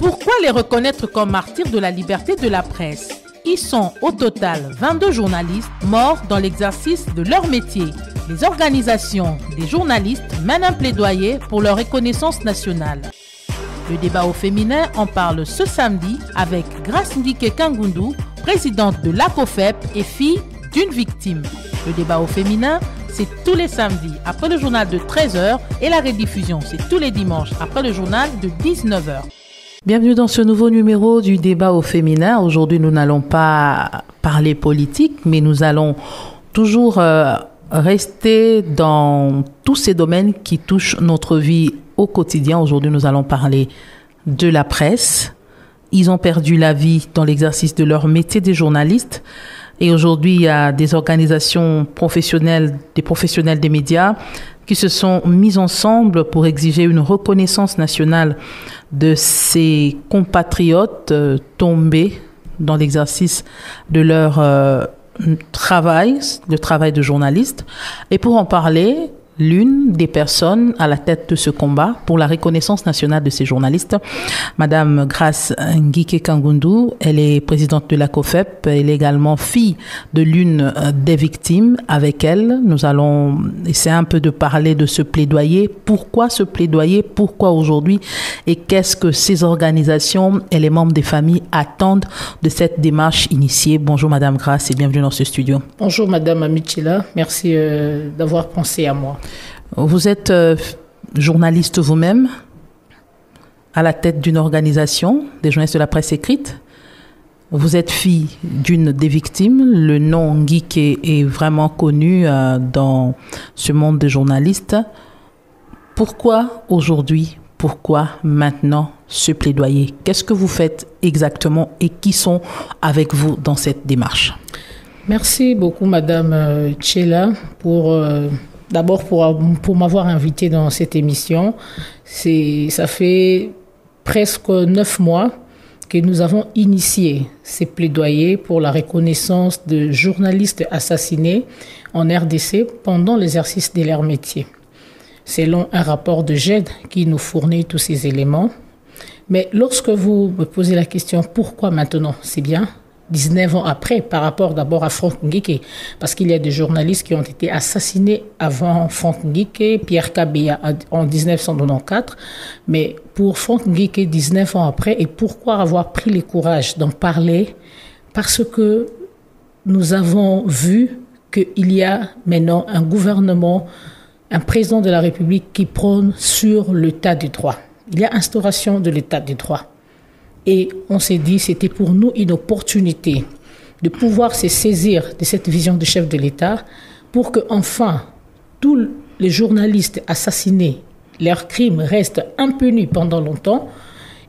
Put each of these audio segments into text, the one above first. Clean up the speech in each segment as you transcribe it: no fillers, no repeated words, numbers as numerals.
Pourquoi les reconnaître comme martyrs de la liberté de la presse? Ils sont au total 22 journalistes morts dans l'exercice de leur métier. Les organisations des journalistes mènent un plaidoyer pour leur reconnaissance nationale. Le débat au féminin en parle ce samedi avec Grace Ndike Kangundu, présidente de l'ACOFEP et fille d'une victime. Le débat au féminin, c'est tous les samedis après le journal de 13h et la rediffusion, c'est tous les dimanches après le journal de 19h. Bienvenue dans ce nouveau numéro du débat au féminin. Aujourd'hui, nous n'allons pas parler politique, mais nous allons toujours rester dans tous ces domaines qui touchent notre vie au quotidien. Aujourd'hui, nous allons parler de la presse. Ils ont perdu la vie dans l'exercice de leur métier des journalistes. Et aujourd'hui, il y a des organisations professionnelles, des professionnels des médias qui se sont mis ensemble pour exiger une reconnaissance nationale de ces compatriotes tombés dans l'exercice de leur travail, le travail de journaliste. Et pour en parler, l'une des personnes à la tête de ce combat pour la reconnaissance nationale de ces journalistes, Madame Grace Ndike Kangundu, elle est présidente de l'ACOFEP, elle est également fille de l'une des victimes. Avec elle, nous allons essayer un peu de parler de ce plaidoyer. Pourquoi ce plaidoyer? Pourquoi aujourd'hui? Et qu'est-ce que ces organisations et les membres des familles attendent de cette démarche initiée? Bonjour Madame Grace et bienvenue dans ce studio. Bonjour Madame Amichila, merci d'avoir pensé à moi. Vous êtes journaliste vous-même, à la tête d'une organisation, des journalistes de la presse écrite. Vous êtes fille d'une des victimes. Le nom Ndike est vraiment connu dans ce monde des journalistes. Pourquoi aujourd'hui? Pourquoi maintenant ce plaidoyer? Qu'est-ce que vous faites exactement et qui sont avec vous dans cette démarche? Merci beaucoup Madame Tchela d'abord pour m'avoir invité dans cette émission. Ça fait presque 9 mois que nous avons initié ces plaidoyers pour la reconnaissance de journalistes assassinés en RDC pendant l'exercice de leur métier. Selon un rapport de GED qui nous fournit tous ces éléments. Mais lorsque vous me posez la question pourquoi maintenant, c'est bien 19 ans après, par rapport d'abord à Franck Ndike, parce qu'il y a des journalistes qui ont été assassinés avant Franck Ndike, Pierre Kabeya en 1994, mais pour Franck Ndike 19 ans après, et pourquoi avoir pris le courage d'en parler? Parce que nous avons vu qu'il y a maintenant un gouvernement, un président de la République qui prône sur l'état du droit. Il y a instauration de l'état du droit. Et on s'est dit c'était pour nous une opportunité de pouvoir se saisir de cette vision du chef de l'État pour que enfin tous les journalistes assassinés, leurs crimes restent impunis pendant longtemps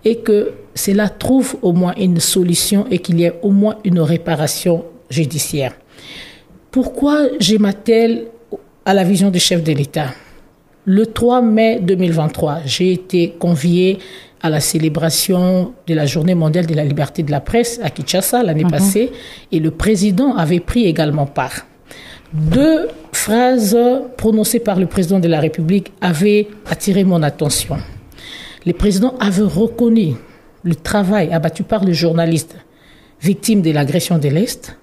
et que cela trouve au moins une solution et qu'il y ait au moins une réparation judiciaire. Pourquoi je m'attelle à la vision du chef de l'État? Le 3 mai 2023, j'ai été conviée à la célébration de la Journée mondiale de la liberté de la presse à Kinshasa l'année passée, et le président avait pris également part. 2 phrases prononcées par le président de la République avaient attiré mon attention. Le président avait reconnu le travail abattu par les journalistes victimes de l'agression de l'Est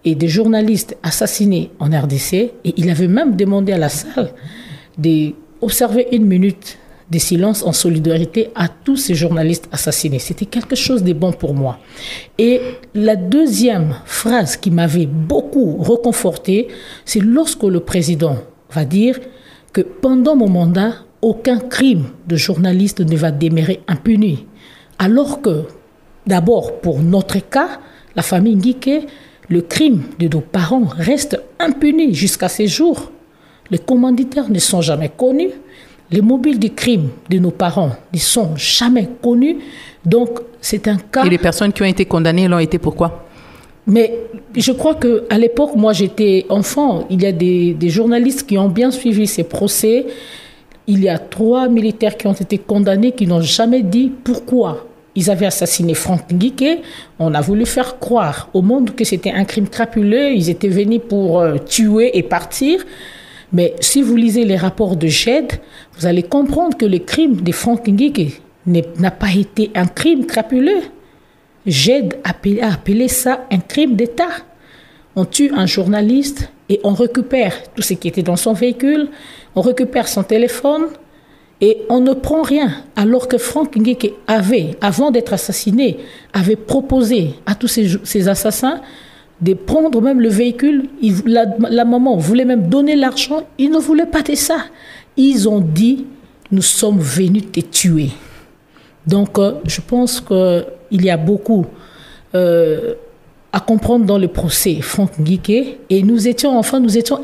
et des journalistes assassinés en RDC, et il avait même demandé à la salle d'observer 1 minute de silence en solidarité à tous ces journalistes assassinés. C'était quelque chose de bon pour moi. Et la deuxième phrase qui m'avait beaucoup reconforté, c'est lorsque le président va dire que pendant mon mandat, aucun crime de journaliste ne va demeurer impuni. Alors que, d'abord, pour notre cas, la famille Ndike, le crime de nos parents reste impuni jusqu'à ces jours. Les commanditaires ne sont jamais connus. Les mobiles de crime de nos parents ne sont jamais connus. Donc, c'est un cas... Et les personnes qui ont été condamnées l'ont été pourquoi? Mais je crois qu'à l'époque, moi, j'étais enfant. Il y a des journalistes qui ont bien suivi ces procès. Il y a 3 militaires qui ont été condamnés qui n'ont jamais dit pourquoi ils avaient assassiné Franck Ndike. On a voulu faire croire au monde que c'était un crime crapuleux. Ils étaient venus pour tuer et partir. Mais si vous lisez les rapports de GED, vous allez comprendre que le crime de Franck Ndike n'a pas été un crime crapuleux. GED a appelé ça un crime d'État. On tue un journaliste et on récupère tout ce qui était dans son véhicule, on récupère son téléphone et on ne prend rien. Alors que Franck Nguéké avait, avant d'être assassiné, avait proposé à tous ces assassins de prendre même le véhicule. La maman voulait même donner l'argent. Ils ne voulaient pas de ça. Ils ont dit, nous sommes venus te tuer. Donc, je pense qu'il y a beaucoup à comprendre dans le procès Franck Nguéké. Et nous étions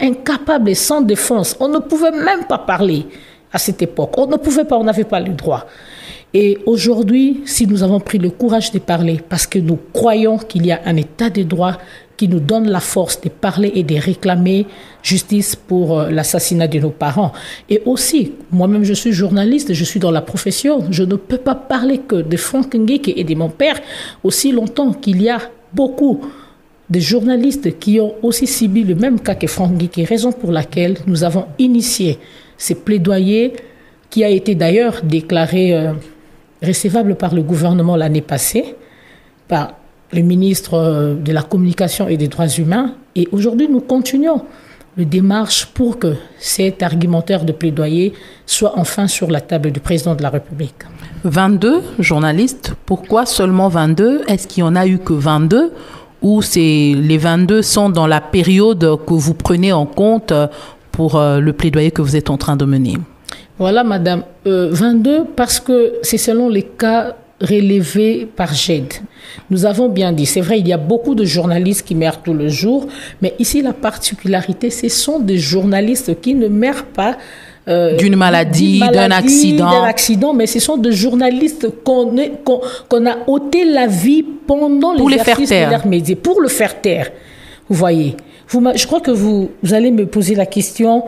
incapables et sans défense. On ne pouvait même pas parler à cette époque. On ne pouvait pas, on n'avait pas le droit. Et aujourd'hui, si nous avons pris le courage de parler, parce que nous croyons qu'il y a un état de droit qui nous donne la force de parler et de réclamer justice pour l'assassinat de nos parents. Et aussi, moi-même je suis journaliste, je suis dans la profession, je ne peux pas parler que de Franck Nguéké et de mon père aussi longtemps qu'il y a beaucoup de journalistes qui ont aussi subi le même cas que Franck Nguéké, raison pour laquelle nous avons initié ce plaidoyer qui a été d'ailleurs déclaré recevable par le gouvernement l'année passée, par le ministre de la Communication et des Droits humains. Et aujourd'hui, nous continuons le démarche pour que cet argumentaire de plaidoyer soit enfin sur la table du président de la République. 22 journalistes, pourquoi seulement 22? Est-ce qu'il n'y en a eu que 22 ou les 22 sont dans la période que vous prenez en compte pour le plaidoyer que vous êtes en train de mener? Voilà, madame. 22 parce que c'est selon les cas relevés par GED. Nous avons bien dit, c'est vrai, il y a beaucoup de journalistes qui meurent tous les jours, mais ici, la particularité, ce sont des journalistes qui ne meurent pas d'une maladie, d'un accident, mais ce sont des journalistes qu'on a ôté la vie pendant l'exercice de leur métier, pour le faire taire. Vous voyez. Je crois que vous allez me poser la question,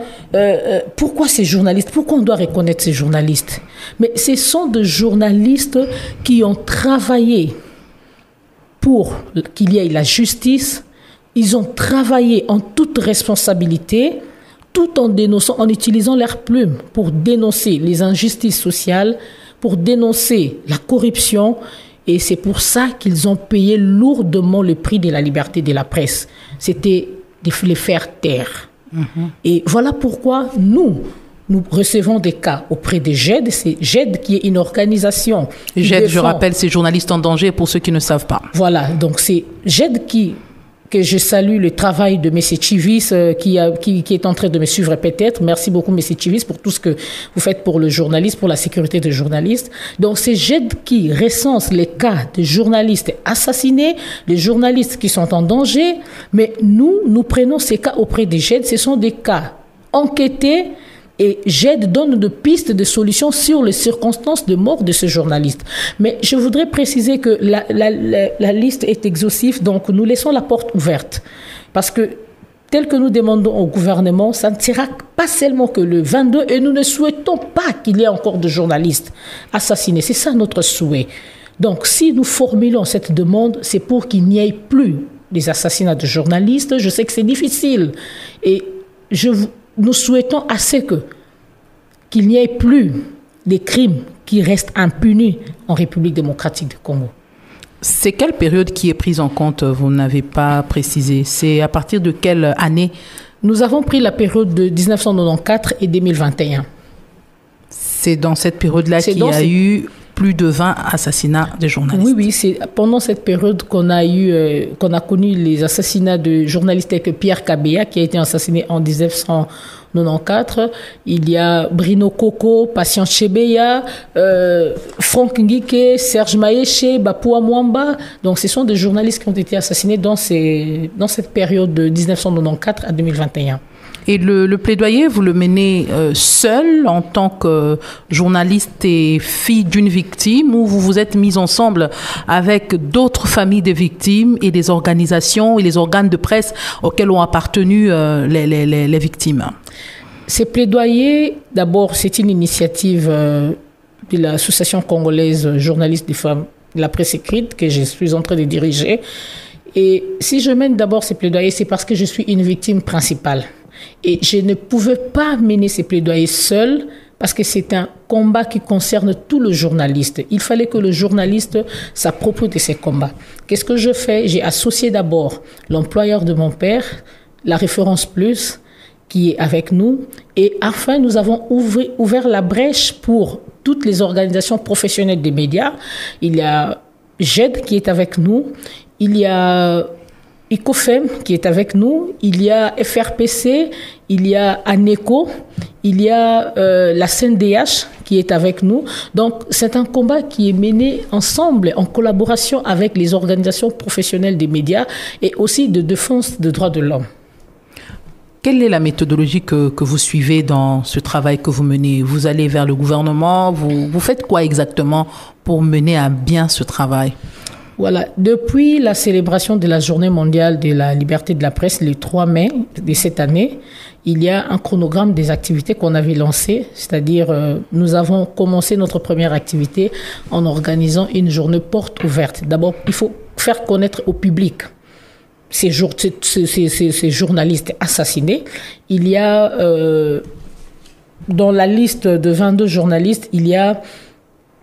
pourquoi ces journalistes? Pourquoi on doit reconnaître ces journalistes? Mais ce sont des journalistes qui ont travaillé pour qu'il y ait la justice. Ils ont travaillé en toute responsabilité, tout en dénonçant, en utilisant leurs plumes pour dénoncer les injustices sociales, pour dénoncer la corruption. Et c'est pour ça qu'ils ont payé lourdement le prix de la liberté de la presse. C'était de les faire taire. Et voilà pourquoi nous recevons des cas auprès de GED. C'est GED qui est une organisation. GED, je rappelle, c'est Journalistes en danger pour ceux qui ne savent pas. Voilà, donc c'est GED que je salue le travail de M. Chivis qui est en train de me suivre peut-être. Merci beaucoup M. Chivis pour tout ce que vous faites pour le journaliste, pour la sécurité des journalistes. Donc c'est GED qui recense les cas de journalistes assassinés, des journalistes qui sont en danger, mais nous prenons ces cas auprès des GED. Ce sont des cas enquêtés et GED donne des pistes de solutions sur les circonstances de mort de ce journaliste. Mais je voudrais préciser que la liste est exhaustive, donc nous laissons la porte ouverte. Parce que, tel que nous demandons au gouvernement, ça ne sera pas seulement que le 22, et nous ne souhaitons pas qu'il y ait encore de journalistes assassinés. C'est ça notre souhait. Donc, si nous formulons cette demande, c'est pour qu'il n'y ait plus des assassinats de journalistes. Je sais que c'est difficile. Et nous souhaitons assez qu'il n'y ait plus des crimes qui restent impunis en République démocratique du Congo. C'est quelle période qui est prise en compte? Vous n'avez pas précisé. C'est à partir de quelle année? Nous avons pris la période de 1994 et 2021. C'est dans cette période-là qu'il y a eu plus de 20 assassinats de journalistes. Oui, c'est pendant cette période qu'on a connu les assassinats de journalistes tels que Pierre Kabeya, qui a été assassiné en 1994. Il y a Brino Koko, Patience Chebeya, Franck Nguéké, Serge Maéché, Bapou Amwamba. Donc, ce sont des journalistes qui ont été assassinés dans cette période de 1994 à 2021. Et le plaidoyer, vous le menez seul en tant que journaliste et fille d'une victime, ou vous vous êtes mis ensemble avec d'autres familles de victimes et des organisations et les organes de presse auxquels ont appartenu les victimes? Ces plaidoyers, d'abord, c'est une initiative de l'Association congolaise journalistes des femmes de la presse écrite que je suis en train de diriger. Et si je mène d'abord ces plaidoyers, c'est parce que je suis une victime principale. Et je ne pouvais pas mener ces plaidoyers seul parce que c'est un combat qui concerne tout le journaliste. Il fallait que le journaliste s'approprie de ces combats. Qu'est-ce que je fais? J'ai associé d'abord l'employeur de mon père, la Référence Plus, qui est avec nous. Et enfin, nous avons ouvert la brèche pour toutes les organisations professionnelles des médias. Il y a GED qui est avec nous. Il y a ICOFEM qui est avec nous. Il y a FRPC. Il y a ANECO. Il y a la CNDH qui est avec nous. Donc, c'est un combat qui est mené ensemble, en collaboration avec les organisations professionnelles des médias et aussi de défense des droits de l'homme. Quelle est la méthodologie que vous suivez dans ce travail que vous menez? Vous allez vers le gouvernement, vous faites quoi exactement pour mener à bien ce travail? Voilà, depuis la célébration de la Journée mondiale de la liberté de la presse, le 3 mai de cette année, il y a un chronogramme des activités qu'on avait lancé, c'est-à-dire nous avons commencé notre première activité en organisant une journée porte ouverte. D'abord, il faut faire connaître au public ces journalistes assassinés. Il y a, dans la liste de 22 journalistes, il y a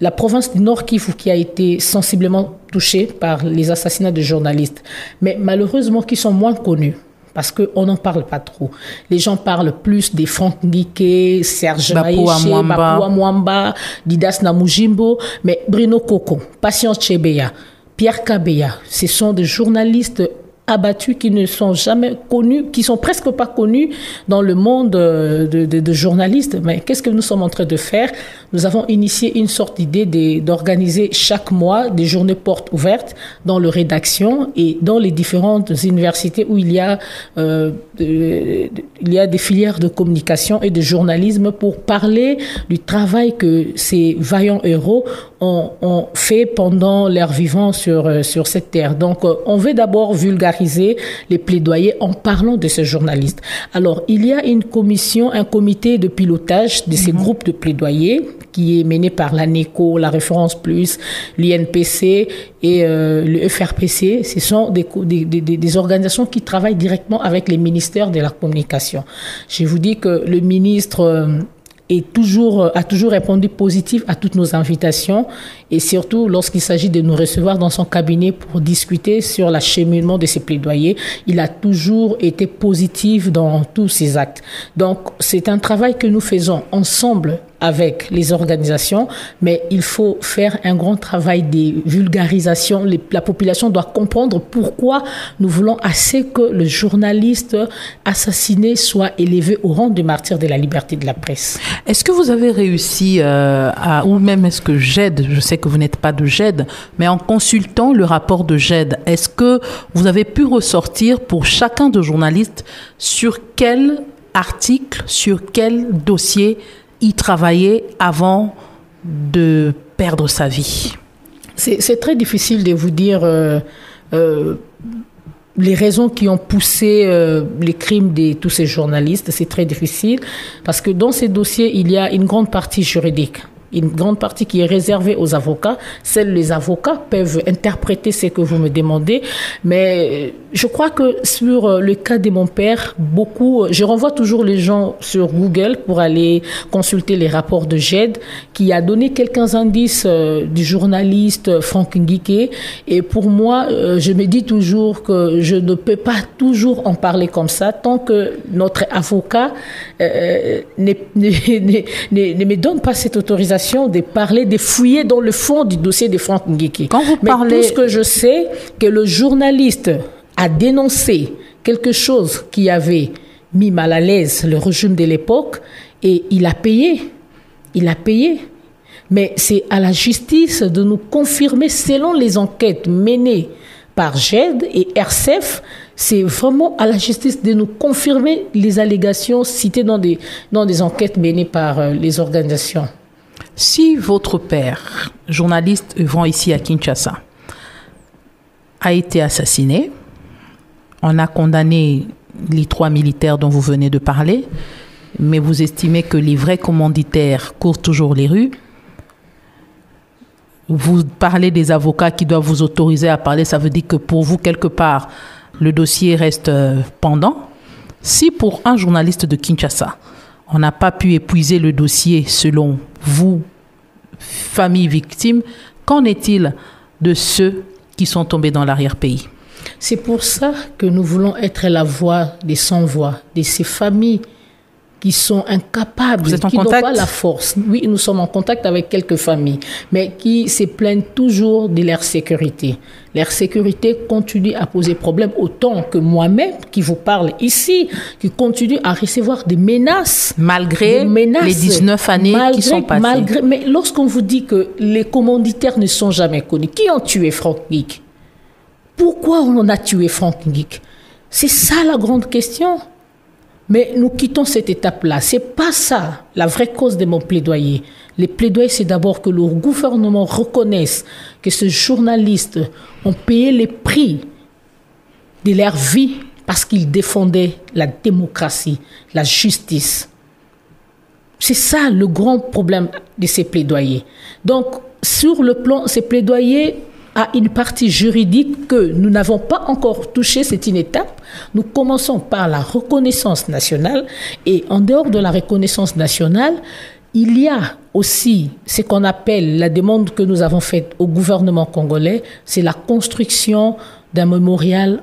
la province du Nord Kivu qui a été sensiblement touchée par les assassinats de journalistes, mais malheureusement qui sont moins connus. Parce qu'on n'en parle pas trop. Les gens parlent plus des Franck Nguike, Serge Maïché, Bapou Amwamba, Didas Namujimbo, mais Bruno Koko, Patience Chebeya, Pierre Kabeya, ce sont des journalistes abattus qui ne sont jamais connus, qui sont presque pas connus dans le monde de journalistes. Mais qu'est-ce que nous sommes en train de faire? Nous avons initié une sorte d'idée d'organiser chaque mois des journées portes ouvertes dans les rédactions et dans les différentes universités où il y a des filières de communication et de journalisme pour parler du travail que ces vaillants héros ont fait pendant leur vivant sur cette terre. Donc, on veut d'abord vulgariser les plaidoyers en parlant de ces journalistes. Alors, il y a une commission, un comité de pilotage de ces groupes de plaidoyers qui est mené par l'ANECO, la Référence Plus, l'INPC et le FRPC. Ce sont des organisations qui travaillent directement avec les ministères de la communication. Je vous dis que le ministre a toujours répondu positif à toutes nos invitations et surtout lorsqu'il s'agit de nous recevoir dans son cabinet pour discuter sur l'acheminement de ses plaidoyers, il a toujours été positif dans tous ses actes. Donc, c'est un travail que nous faisons ensemble avec les organisations, mais il faut faire un grand travail de vulgarisation. La population doit comprendre pourquoi nous voulons assez que le journaliste assassiné soit élevé au rang de martyr de la liberté de la presse. Est-ce que vous avez réussi ou même est-ce que GED, je sais que vous n'êtes pas de GED, mais en consultant le rapport de GED, est-ce que vous avez pu ressortir pour chacun de journalistes sur quel article, sur quel dossier y travailler avant de perdre sa vie? C'est très difficile de vous dire les raisons qui ont poussé les crimes de tous ces journalistes. C'est très difficile parce que dans ces dossiers, il y a une grande partie juridique. Une grande partie qui est réservée aux avocats. Seuls les avocats peuvent interpréter ce que vous me demandez. Mais je crois que sur le cas de mon père, je renvoie toujours les gens sur Google pour aller consulter les rapports de GED qui a donné quelques indices du journaliste Franck Nguike. Et pour moi, je me dis toujours que je ne peux pas toujours en parler comme ça tant que notre avocat ne me donne pas cette autorisation de parler, de fouiller dans le fond du dossier de Franck Nguike. Quand vous parlez... Mais tout ce que je sais, que le journaliste a dénoncé quelque chose qui avait mis mal à l'aise le régime de l'époque et il a payé. Il a payé. Mais c'est à la justice de nous confirmer, selon les enquêtes menées par GED et RCF, c'est vraiment à la justice de nous confirmer les allégations citées dans des enquêtes menées par les organisations. Si votre père, journaliste œuvrant ici à Kinshasa, a été assassiné, on a condamné les 3 militaires dont vous venez de parler, mais vous estimez que les vrais commanditaires courent toujours les rues. Vous parlez des avocats qui doivent vous autoriser à parler, ça veut dire que pour vous, quelque part, le dossier reste pendant. Si pour un journaliste de Kinshasa, on n'a pas pu épuiser le dossier selon vous, famille victime. Qu'en est-il de ceux qui sont tombés dans l'arrière-pays? C'est pour ça que nous voulons être la voix des sans-voix, de ces familles qui sont incapables, qui n'ont pas la force. Oui, nous sommes en contact avec quelques familles, mais qui se plaignent toujours de leur sécurité. Leur sécurité continue à poser problème, autant que moi-même, qui vous parle ici, qui continue à recevoir des menaces. Malgré les 19 années qui sont passées. Mais lorsqu'on vous dit que les commanditaires ne sont jamais connus, qui ont tué Franck Ngick? Pourquoi on a tué Franck Ngick? C'est ça la grande question. Mais nous quittons cette étape-là. C'est pas ça la vraie cause de mon plaidoyer. Le plaidoyer, c'est d'abord que le gouvernement reconnaisse que ces journalistes ont payé les prix de leur vie parce qu'ils défendaient la démocratie, la justice. C'est ça le grand problème de ces plaidoyers. Donc, sur le plan, ces plaidoyers à une partie juridique que nous n'avons pas encore touchée, c'est une étape. Nous commençons par la reconnaissance nationale et en dehors de la reconnaissance nationale, il y a aussi ce qu'on appelle la demande que nous avons faite au gouvernement congolais, c'est la construction d'un mémorial,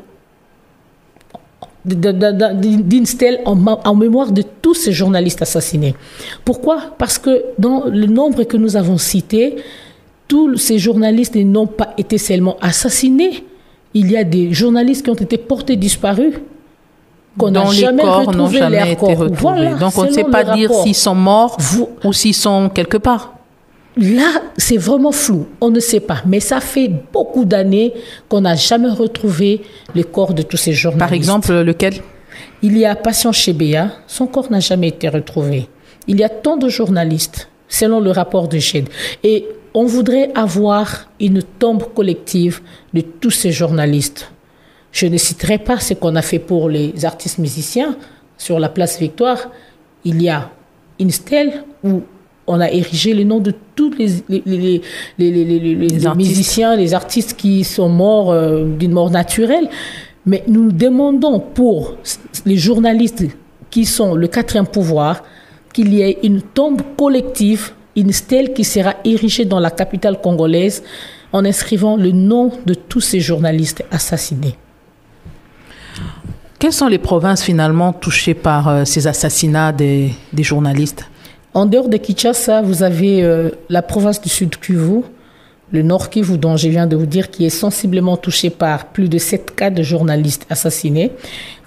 d'une stèle en mémoire de tous ces journalistes assassinés. Pourquoi? Parce que dans le nombre que nous avons cité, tous ces journalistes n'ont pas été seulement assassinés. Il y a des journalistes qui ont été portés disparus, qu'on n'a jamais retrouvé leur corps. Voilà, donc on ne sait pas dire s'ils sont morts ou s'ils sont quelque part. Là, c'est vraiment flou. On ne sait pas. Mais ça fait beaucoup d'années qu'on n'a jamais retrouvé le corps de tous ces journalistes. Par exemple, lequel? Il y a Patience Chebea. Son corps n'a jamais été retrouvé. Il y a tant de journalistes, selon le rapport de GED. Et on voudrait avoir une tombe collective de tous ces journalistes. Je ne citerai pas ce qu'on a fait pour les artistes musiciens. Sur la place Victoire, il y a une stèle où on a érigé le nom de tous les musiciens, les artistes qui sont morts d'une mort naturelle. Mais nous demandons pour les journalistes qui sont le quatrième pouvoir qu'il y ait une tombe collective, une stèle qui sera érigée dans la capitale congolaise en inscrivant le nom de tous ces journalistes assassinés. Quelles sont les provinces finalement touchées par ces assassinats des journalistes? En dehors de Kinshasa, vous avez la province du Sud Kivu, le Nord Kivu dont je viens de vous dire, qui est sensiblement touché par plus de 7 cas de journalistes assassinés.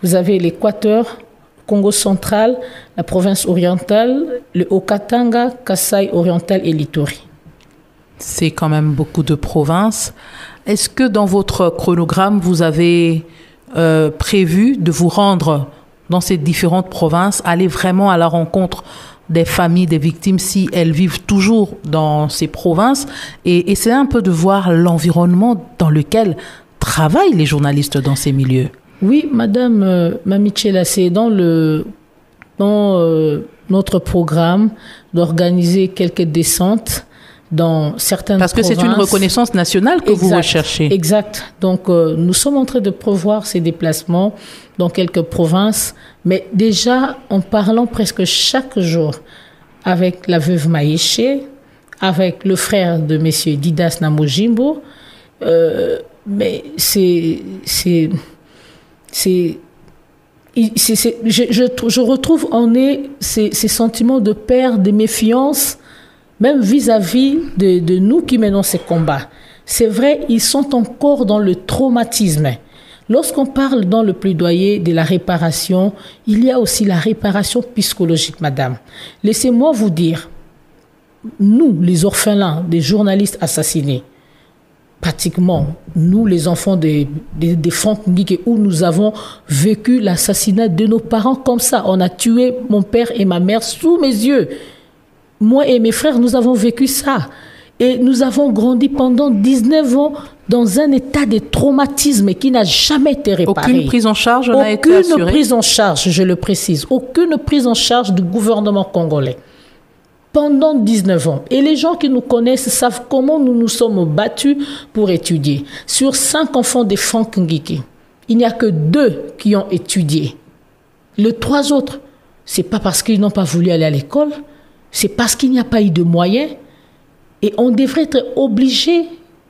Vous avez l'Équateur, Congo central, la province orientale, le Haut-Katanga, Kasaï oriental et l'Ituri. C'est quand même beaucoup de provinces. Est-ce que dans votre chronogramme, vous avez prévu de vous rendre dans ces différentes provinces, aller vraiment à la rencontre des familles des victimes si elles vivent toujours dans ces provinces et essayer un peu de voir l'environnement dans lequel travaillent les journalistes dans ces milieux? Oui, Madame Mamichela, c'est dans notre programme d'organiser quelques descentes dans certaines provinces. Parce que c'est une reconnaissance nationale que vous recherchez. Exact. Donc, nous sommes en train de prévoir ces déplacements dans quelques provinces, mais déjà en parlant presque chaque jour avec la veuve Maïché, avec le frère de Monsieur Didas Namojimbo, mais je retrouve en eux ces sentiments de peur, de méfiance, même vis-à-vis de nous qui menons ces combats. C'est vrai, ils sont encore dans le traumatisme. Lorsqu'on parle dans le plaidoyer de la réparation, il y a aussi la réparation psychologique, madame. Laissez-moi vous dire, nous, les orphelins des journalistes assassinés, pratiquement, nous, les enfants de Franck Ngick, où nous avons vécu l'assassinat de nos parents comme ça. On a tué mon père et ma mère sous mes yeux. Moi et mes frères, nous avons vécu ça. Et nous avons grandi pendant 19 ans dans un état de traumatisme qui n'a jamais été réparé. Aucune prise en charge n'a été assurée. Aucune prise en charge, je le précise. Aucune prise en charge du gouvernement congolais. Pendant 19 ans. Et les gens qui nous connaissent savent comment nous nous sommes battus pour étudier. Sur 5 enfants de Franck Ngick, il n'y a que 2 qui ont étudié. Les 3 autres, C'est pas parce qu'ils n'ont pas voulu aller à l'école, c'est parce qu'il n'y a pas eu de moyens. Et on devrait être obligé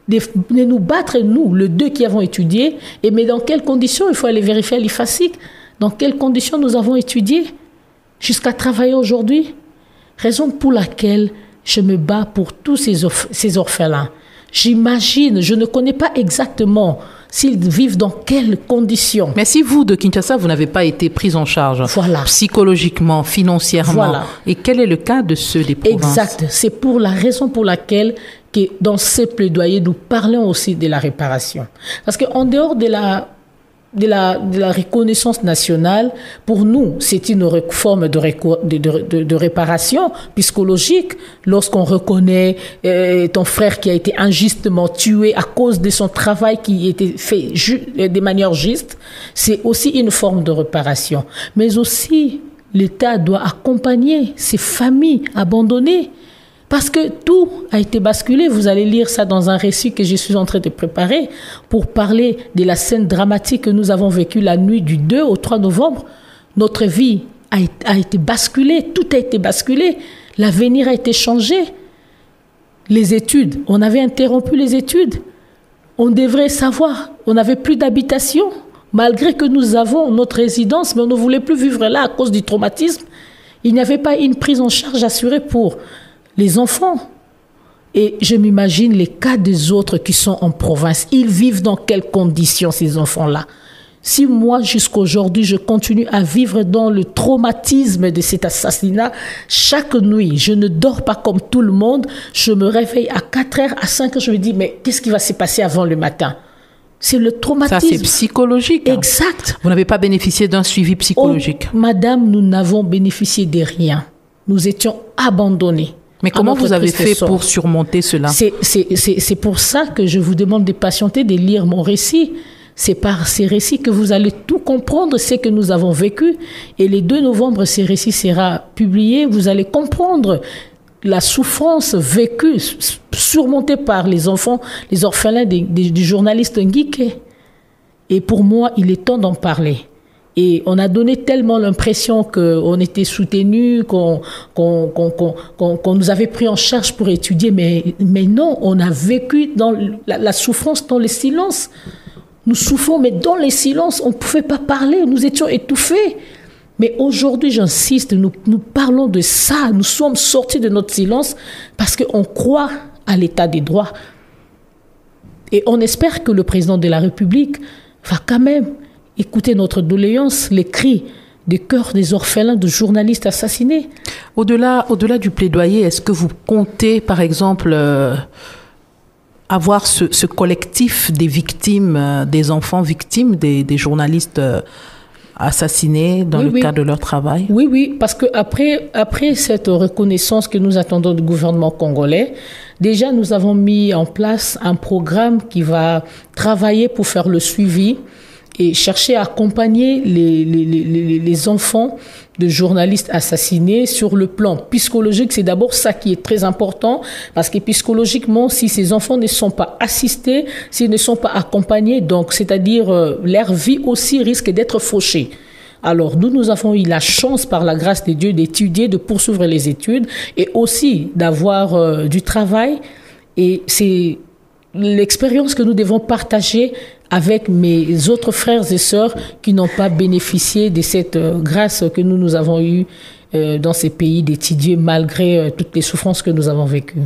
de nous battre, nous, les deux qui avons étudié. Et mais dans quelles conditions? Il faut aller vérifier à l'IFASIC. Dans quelles conditions nous avons étudié jusqu'à travailler aujourd'hui? Raison pour laquelle je me bats pour tous ces orphelins. J'imagine, je ne connais pas exactement s'ils vivent dans quelles conditions. Mais si vous, de Kinshasa, vous n'avez pas été pris en charge psychologiquement, financièrement, et quel est le cas de ceux des provinces? Exact. C'est pour la raison pour laquelle que dans ces plaidoyers, nous parlons aussi de la réparation. Parce qu'en dehors de la reconnaissance nationale, pour nous, c'est une forme de réparation psychologique. Lorsqu'on reconnaît ton frère qui a été injustement tué à cause de son travail qui était fait de manière juste, c'est aussi une forme de réparation. Mais aussi, l'État doit accompagner ces familles abandonnées. Parce que tout a été basculé. Vous allez lire ça dans un récit que je suis en train de préparer pour parler de la scène dramatique que nous avons vécue la nuit du 2 au 3 novembre. Notre vie a été basculée. Tout a été basculé. L'avenir a été changé. Les études, on avait interrompu les études. On devrait savoir, on n'avait plus d'habitation. Malgré que nous avons notre résidence, mais on ne voulait plus vivre là à cause du traumatisme. Il n'y avait pas une prise en charge assurée pour les enfants. Et je m'imagine les cas des autres qui sont en province. Ils vivent dans quelles conditions, ces enfants-là? Si moi, jusqu'aujourd'hui, je continue à vivre dans le traumatisme de cet assassinat, chaque nuit, je ne dors pas comme tout le monde. Je me réveille à 4h, à 5h, je me dis, mais qu'est-ce qui va se passer avant le matin? C'est le traumatisme. Ça, c'est psychologique. Exact. Vous n'avez pas bénéficié d'un suivi psychologique? Oh, madame, nous n'avons bénéficié de rien. Nous étions abandonnés. Mais comment vous avez fait pour surmonter cela? C'est pour ça que je vous demande de patienter, de lire mon récit. C'est par ces récits que vous allez tout comprendre, ce que nous avons vécu. Et le 2 novembre, ces récits sera publié. Vous allez comprendre la souffrance vécue, surmontée par les enfants, les orphelins du journaliste Nguike. Et pour moi, il est temps d'en parler. Et on a donné tellement l'impression qu'on était soutenus, qu'on nous avait pris en charge pour étudier. Mais non, on a vécu dans la souffrance, dans le silence. Nous souffrons, mais dans le silence, on ne pouvait pas parler. Nous étions étouffés. Mais aujourd'hui, j'insiste, nous parlons de ça. Nous sommes sortis de notre silence parce qu'on croit à l'état des droits. Et on espère que le président de la République va quand même écoutez notre doléance, les cris des cœurs des orphelins de journalistes assassinés. Au-delà du plaidoyer, est-ce que vous comptez, par exemple, avoir ce collectif des victimes, des enfants victimes, des journalistes assassinés dans le cadre de leur travail? Oui, parce que après cette reconnaissance que nous attendons du gouvernement congolais, déjà nous avons mis en place un programme qui va travailler pour faire le suivi et chercher à accompagner les enfants de journalistes assassinés sur le plan psychologique. C'est d'abord ça qui est très important, parce que psychologiquement, si ces enfants ne sont pas assistés, s'ils ne sont pas accompagnés, donc c'est-à-dire leur vie aussi risque d'être fauchée. Alors nous avons eu la chance, par la grâce de Dieu, d'étudier, de poursuivre les études et aussi d'avoir du travail. Et c'est l'expérience que nous devons partager avec mes autres frères et sœurs qui n'ont pas bénéficié de cette grâce que nous avons eue dans ces pays d'étudier malgré toutes les souffrances que nous avons vécues.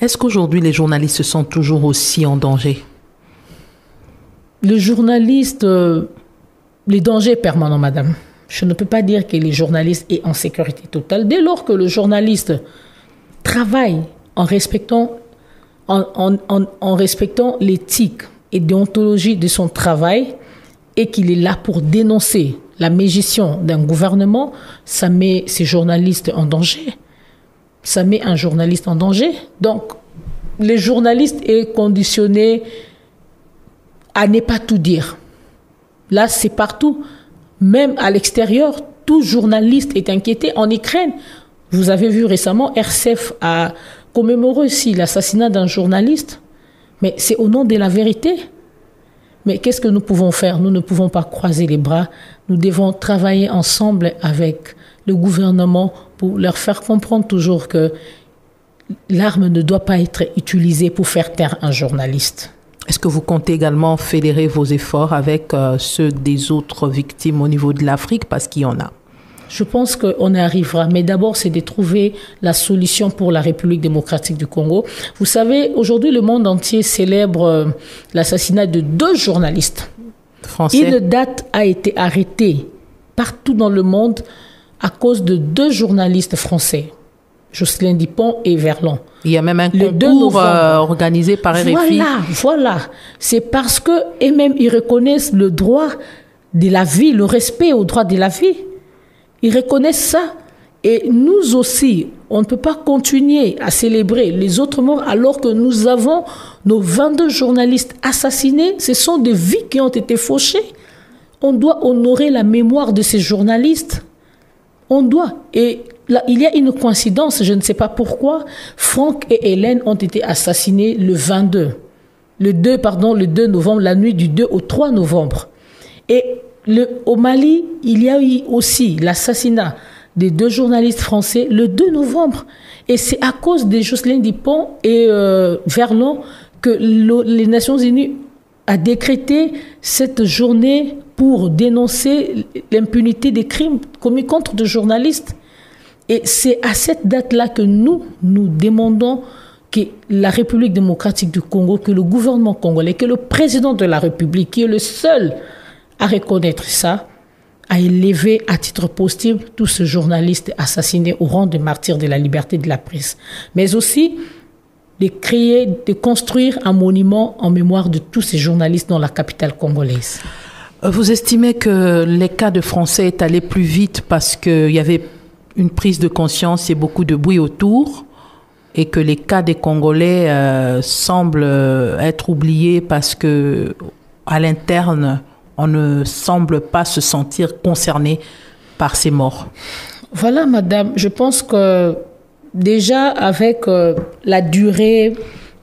Est-ce qu'aujourd'hui les journalistes se sentent toujours aussi en danger? Les journalistes, les dangers permanents, madame. Je ne peux pas dire que les journalistes sont en sécurité totale. Dès lors que le journaliste travaille en respectant l'éthique et déontologie de son travail et qu'il est là pour dénoncer la mégestion d'un gouvernement, ça met ces journalistes en danger. Ça met un journaliste en danger. Donc, les journalistes est conditionné à ne pas tout dire. Là, c'est partout. Même à l'extérieur, tout journaliste est inquiété. En Ukraine, vous avez vu récemment, RCF a commémoré aussi l'assassinat d'un journaliste. Mais c'est au nom de la vérité. Mais qu'est-ce que nous pouvons faire? Nous ne pouvons pas croiser les bras. Nous devons travailler ensemble avec le gouvernement pour leur faire comprendre toujours que l'arme ne doit pas être utilisée pour faire taire un journaliste. Est-ce que vous comptez également fédérer vos efforts avec ceux des autres victimes au niveau de l'Afrique, parce qu'il y en a? Je pense qu'on y arrivera, mais d'abord, c'est de trouver la solution pour la République démocratique du Congo. Vous savez, aujourd'hui, le monde entier célèbre l'assassinat de 2 journalistes Français. Une date a été arrêtée partout dans le monde à cause de 2 journalistes français, Jocelyne Dupont et Verlon. Il y a même un concours organisé par RFI. Voilà. C'est parce que, et même ils reconnaissent le droit de la vie, le respect au droit de la vie. Ils reconnaissent ça. Et nous aussi, on ne peut pas continuer à célébrer les autres morts alors que nous avons nos 22 journalistes assassinés. Ce sont des vies qui ont été fauchées. On doit honorer la mémoire de ces journalistes. On doit. Et là, il y a une coïncidence, je ne sais pas pourquoi. Franck et Hélène ont été assassinés le 2 novembre, la nuit du 2 au 3 novembre. Et au Mali, il y a eu aussi l'assassinat des 2 journalistes français le 2 novembre. Et c'est à cause de Jocelyne Dupont et Verlon que les Nations Unies a décrété cette journée pour dénoncer l'impunité des crimes commis contre des journalistes. Et c'est à cette date-là que nous demandons que la République démocratique du Congo, que le gouvernement congolais, que le président de la République, qui est le seul à reconnaître ça, a élevé à titre posthume tous ces journalistes assassinés au rang de martyrs de la liberté de la presse. Mais aussi de construire un monument en mémoire de tous ces journalistes dans la capitale congolaise. Vous estimez que les cas de Français est allé plus vite parce qu'il y avait une prise de conscience et beaucoup de bruit autour, et que les cas des Congolais semblent être oubliés parce que à l'interne, on ne semble pas se sentir concerné par ces morts? Voilà, madame. Je pense que déjà, avec la durée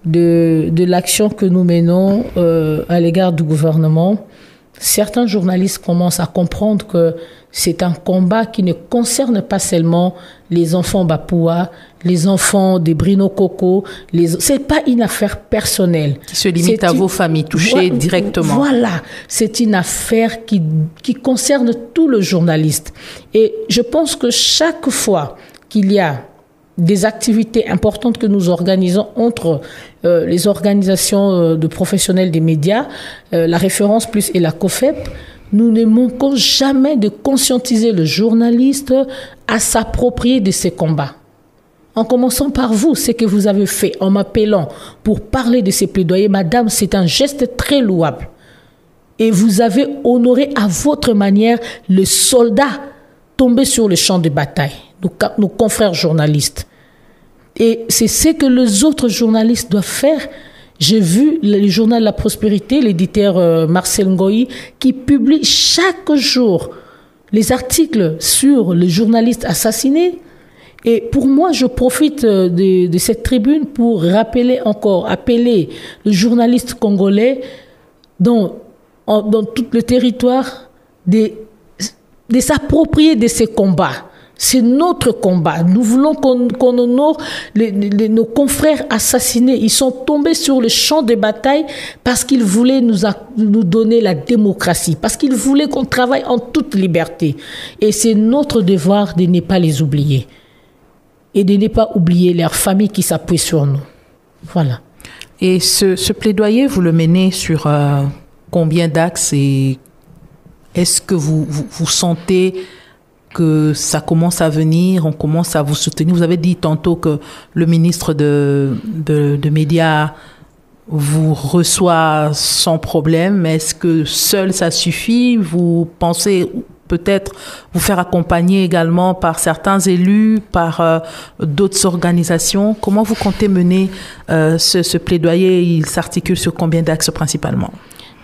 de l'action que nous menons à l'égard du gouvernement, certains journalistes commencent à comprendre que c'est un combat qui ne concerne pas seulement les enfants Bapoua, les enfants des Brino Coco. C'est pas une affaire personnelle. Qui se limite à vos familles touchées directement. Voilà. C'est une affaire qui concerne tout le journaliste. Et je pense que chaque fois qu'il y a des activités importantes que nous organisons entre les organisations de professionnels des médias, la Référence Plus et la COFEP, nous ne manquons jamais de conscientiser le journaliste à s'approprier de ces combats. En commençant par vous, ce que vous avez fait en m'appelant pour parler de ces plaidoyers, madame, c'est un geste très louable. Et vous avez honoré à votre manière le soldat tombé sur le champ de bataille, nos confrères journalistes. Et c'est ce que les autres journalistes doivent faire. J'ai vu le journal La Prospérité, l'éditeur Marcel Ngoyi, qui publie chaque jour les articles sur le journaliste assassiné. Et pour moi, je profite de cette tribune pour appeler le journaliste congolais dans tout le territoire de s'approprier de ces combats. C'est notre combat. Nous voulons qu'on honore nos confrères assassinés. Ils sont tombés sur le champ de bataille parce qu'ils voulaient nous donner la démocratie, parce qu'ils voulaient qu'on travaille en toute liberté. Et c'est notre devoir de ne pas les oublier. Et de ne pas oublier leurs familles qui s'appuient sur nous. Voilà. Et ce plaidoyer, vous le menez sur combien d'axes, et est-ce que vous sentez que ça commence à venir, on commence à vous soutenir? Vous avez dit tantôt que le ministre de Médias vous reçoit sans problème, mais est-ce que seul ça suffit? Vous pensez peut-être vous faire accompagner également par certains élus, par d'autres organisations? Comment vous comptez mener ce plaidoyer? Il s'articule sur combien d'axes principalement?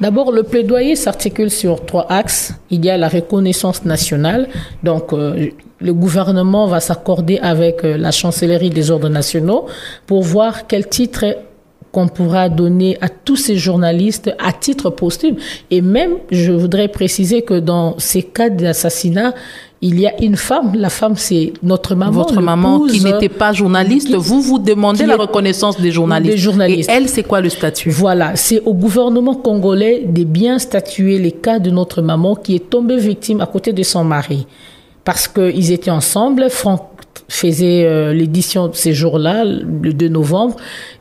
D'abord, le plaidoyer s'articule sur 3 axes. Il y a la reconnaissance nationale. Donc, le gouvernement va s'accorder avec la chancellerie des ordres nationaux pour voir quel titre qu'on pourra donner à tous ces journalistes à titre posthume. Et même, je voudrais préciser que dans ces cas d'assassinat, il y a une femme. La femme, c'est notre maman. Votre maman qui n'était pas journaliste. Vous demandez la reconnaissance des journalistes. Et elle, c'est quoi le statut? Voilà, c'est au gouvernement congolais de bien statuer les cas de notre maman qui est tombée victime à côté de son mari. Parce qu'ils étaient ensemble. Franck faisait l'édition de ces jours-là, le 2 novembre.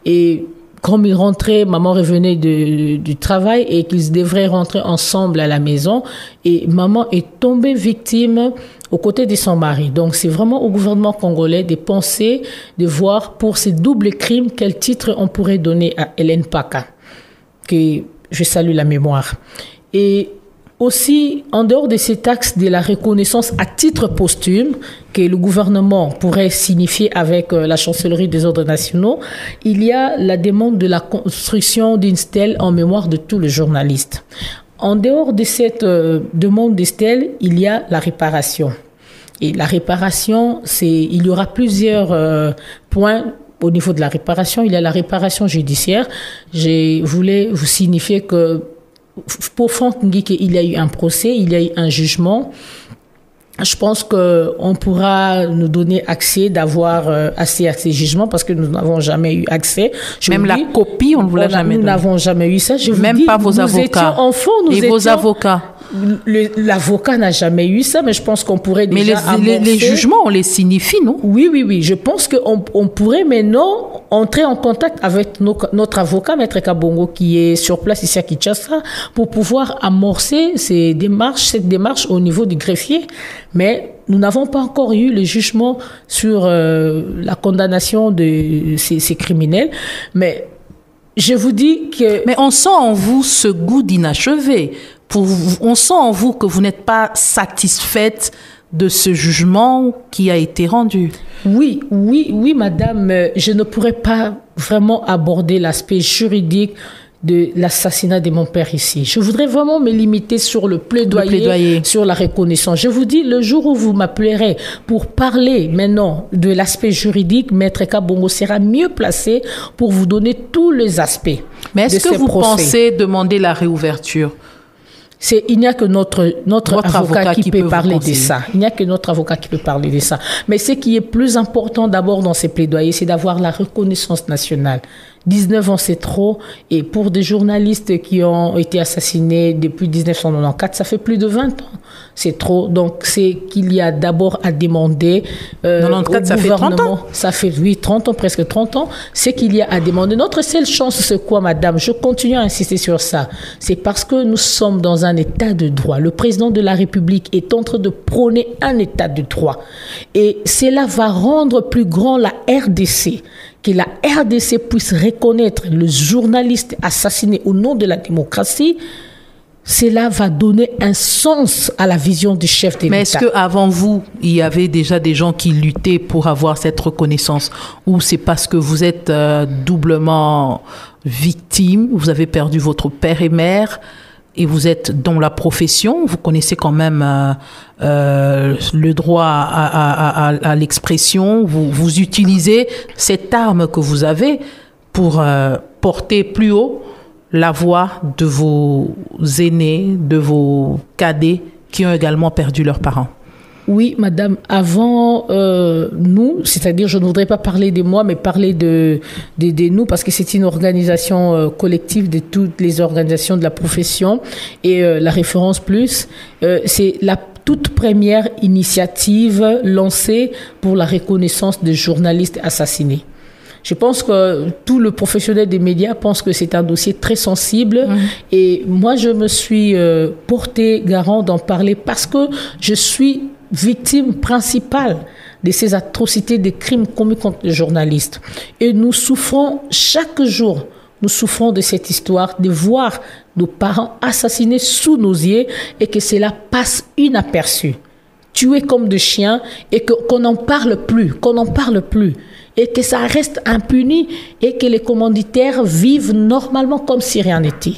Et comme il rentrait, maman revenait du travail et qu'ils devraient rentrer ensemble à la maison. Et maman est tombée victime aux côtés de son mari. Donc, c'est vraiment au gouvernement congolais de penser, de voir pour ces doubles crimes, quel titre on pourrait donner à Hélène Paka, que je salue la mémoire. Et aussi, en dehors de cet axe de la reconnaissance à titre posthume que le gouvernement pourrait signifier avec la chancellerie des ordres nationaux, il y a la demande de la construction d'une stèle en mémoire de tous les journalistes. En dehors de cette demande de stèle, il y a la réparation. Et la réparation, il y aura plusieurs points. Au niveau de la réparation, il y a la réparation judiciaire. Je voulais vous signifier que pour Franck Ngike, il y a eu un procès, il y a eu un jugement. Je pense qu'on pourra nous donner accès d'avoir accès à ces jugements parce que nous n'avons jamais eu accès. Même la copie, on ne vous l'a jamais donnée. Nous n'avons jamais eu ça. Même pas vos avocats. Nous étions enfants. Et vos avocats. L'avocat n'a jamais eu ça, mais je pense qu'on pourrait déjà Mais les jugements, on les signifie, non? Oui. Je pense qu'on pourrait maintenant entrer en contact avec notre avocat, Maître Kabongo, qui est sur place ici à Kinshasa, pour pouvoir amorcer cette démarche au niveau du greffier. Mais nous n'avons pas encore eu le jugement sur la condamnation de ces criminels. Mais je vous dis que... Mais on sent en vous ce goût d'inachevé. On sent en vous que vous n'êtes pas satisfaite de ce jugement qui a été rendu. Oui, madame. Je ne pourrais pas vraiment aborder l'aspect juridique de l'assassinat de mon père ici. Je voudrais vraiment me limiter sur le plaidoyer, sur la reconnaissance. Je vous dis, le jour où vous m'appellerez pour parler maintenant de l'aspect juridique, Maître Kabongo sera mieux placé pour vous donner tous les aspects. Mais est-ce que vous pensez demander la réouverture? Il n'y a que notre avocat qui peut parler de ça. Il n'y a que notre avocat qui peut parler de ça. Mais ce qui est plus important d'abord dans ces plaidoyers, c'est d'avoir la reconnaissance nationale. 19 ans, c'est trop. Et pour des journalistes qui ont été assassinés depuis 1994, ça fait plus de 20 ans. C'est trop. Donc, c'est qu'il y a d'abord à demander 94, ça fait 30 ans. Ça fait, 30 ans, presque 30 ans. C'est qu'il y a à demander. Notre seule chance, c'est quoi, madame? Je continue à insister sur ça. C'est parce que nous sommes dans un état de droit. Le président de la République est en train de prôner un état de droit. Et cela va rendre plus grand la RDC. Que la RDC puisse reconnaître le journaliste assassiné au nom de la démocratie, cela va donner un sens à la vision du chef de l'État. Mais est-ce qu'avant vous, il y avait déjà des gens qui luttaient pour avoir cette reconnaissance? Ou c'est parce que vous êtes doublement victime, vous avez perdu votre père et mère, et vous êtes dans la profession, vous connaissez quand même le droit à l'expression, vous utilisez cette arme que vous avez pour porter plus haut la voix de vos aînés, de vos cadets qui ont également perdu leurs parents. Oui, madame, avant nous, c'est-à-dire je ne voudrais pas parler de moi, mais parler de nous, parce que c'est une organisation collective de toutes les organisations de la profession et la Référence Plus, c'est la toute première initiative lancée pour la reconnaissance des journalistes assassinés. Je pense que tout le professionnel des médias pense que c'est un dossier très sensible et moi je me suis portée garant d'en parler parce que je suis victime principale de ces atrocités, des crimes commis contre les journalistes. Et nous souffrons chaque jour, nous souffrons de cette histoire, de voir nos parents assassinés sous nos yeux et que cela passe inaperçu, tués comme des chiens et qu'on n'en parle plus, et que ça reste impuni et que les commanditaires vivent normalement comme si rien n'était.